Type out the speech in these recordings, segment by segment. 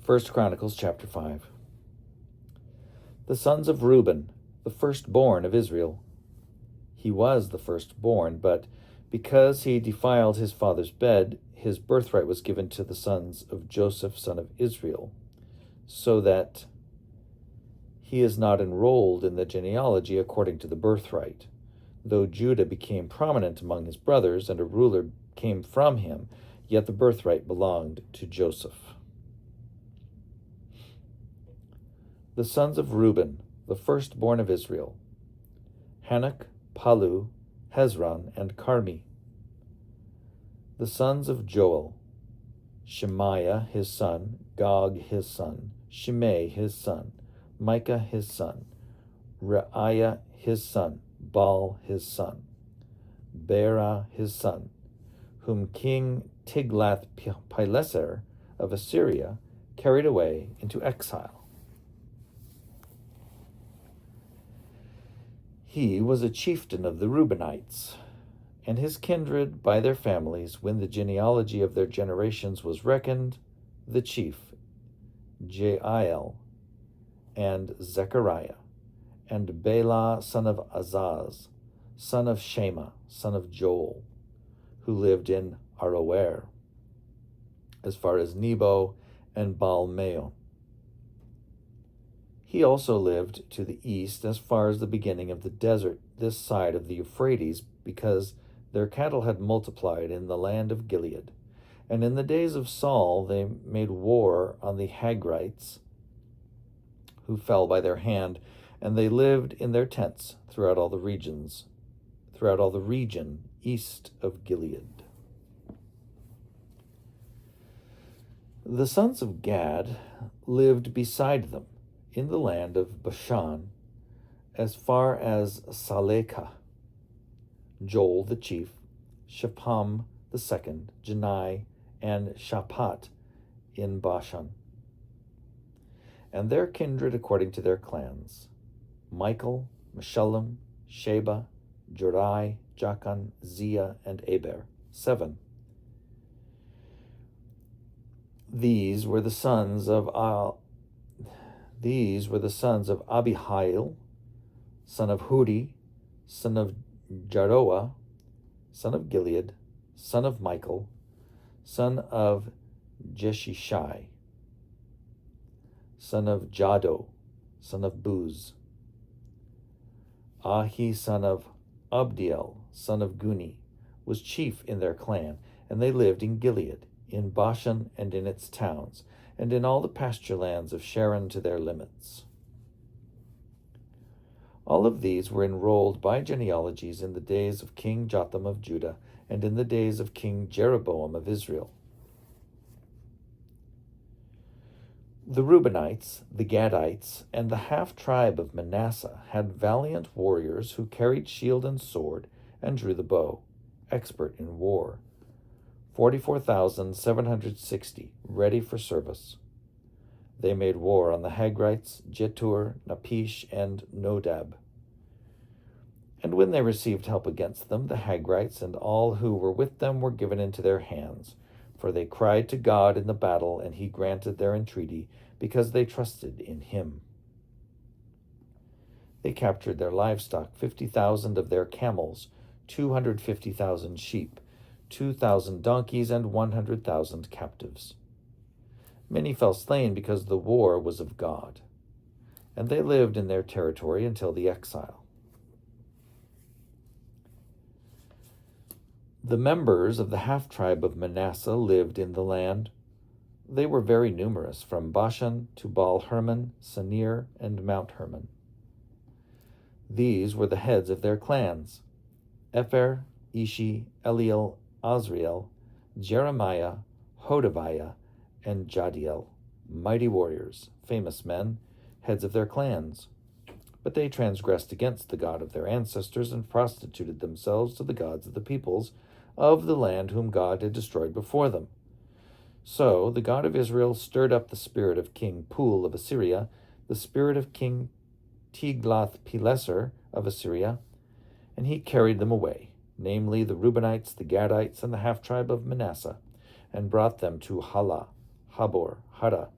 1 Chronicles chapter 5. The sons of Reuben, the firstborn of Israel. He was the firstborn, but because he defiled his father's bed, his birthright was given to the sons of Joseph, son of Israel, so that he is not enrolled in the genealogy according to the birthright. Though Judah became prominent among his brothers and a ruler came from him, yet the birthright belonged to Joseph. The sons of Reuben, the firstborn of Israel. Hanok, Palu, Hezron, and Carmi. The sons of Joel. Shemaiah his son, Gog his son, Shimei his son, Micah his son, Reiah his son, Baal his son, Beerah his son, whom King Tiglath-Pileser of Assyria carried away into exile. He was a chieftain of the Reubenites, and his kindred by their families, when the genealogy of their generations was reckoned, the chief, Jael, and Zechariah, and Bela son of Azaz, son of Shema, son of Joel, who lived in Aroer, as far as Nebo and Baal-meon. He also lived to the east as far as the beginning of the desert this side of the Euphrates, because their cattle had multiplied in the land of Gilead. And in the days of Saul they made war on the Hagrites, who fell by their hand, and they lived in their tents throughout all the region east of Gilead. The sons of Gad lived beside them, in the land of Bashan, as far as Salekah. Joel the chief, Shapam the second, Janai, and Shaphat in Bashan. And their kindred according to their clans: Michael, Meshullam, Sheba, Jorai, Jachan, Zia, and Aber, 7. These were the sons of Abihail, son of Hudi, son of Jaroah, son of Gilead, son of Michael, son of Jeshishai, son of Jado, son of Buz, Ahi, son of Abdiel, son of Guni, was chief in their clan, and they lived in Gilead, in Bashan and in its towns, and in all the pasture lands of Sharon to their limits. All of these were enrolled by genealogies in the days of King Jotham of Judah, and in the days of King Jeroboam of Israel. The Reubenites, the Gadites, and the half-tribe of Manasseh had valiant warriors who carried shield and sword and drew the bow, expert in war, 44,760, ready for service. They made war on the Hagrites, Jetur, Napish, and Nodab. And when they received help against them, the Hagrites and all who were with them were given into their hands, for they cried to God in the battle, and he granted their entreaty, because they trusted in him. They captured their livestock, 50,000 of their camels, 250,000 sheep, 2,000 donkeys, and 100,000 captives. Many fell slain because the war was of God, and they lived in their territory until the exile. The members of the half-tribe of Manasseh lived in the land. They were very numerous, from Bashan to Baal-Hermon, Senir, and Mount Hermon. These were the heads of their clans: Epher, Ishi, Eliel, Azriel, Jeremiah, Hodaviah, and Jadiel, mighty warriors, famous men, heads of their clans. But they transgressed against the God of their ancestors and prostituted themselves to the gods of the peoples of the land whom God had destroyed before them. So the God of Israel stirred up the spirit of King Pul of Assyria, the spirit of King Tiglath-Pileser of Assyria, and he carried them away, namely the Reubenites, the Gadites, and the half-tribe of Manasseh, and brought them to Halah, Habor, Hara,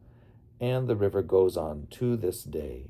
and the river goes on to this day.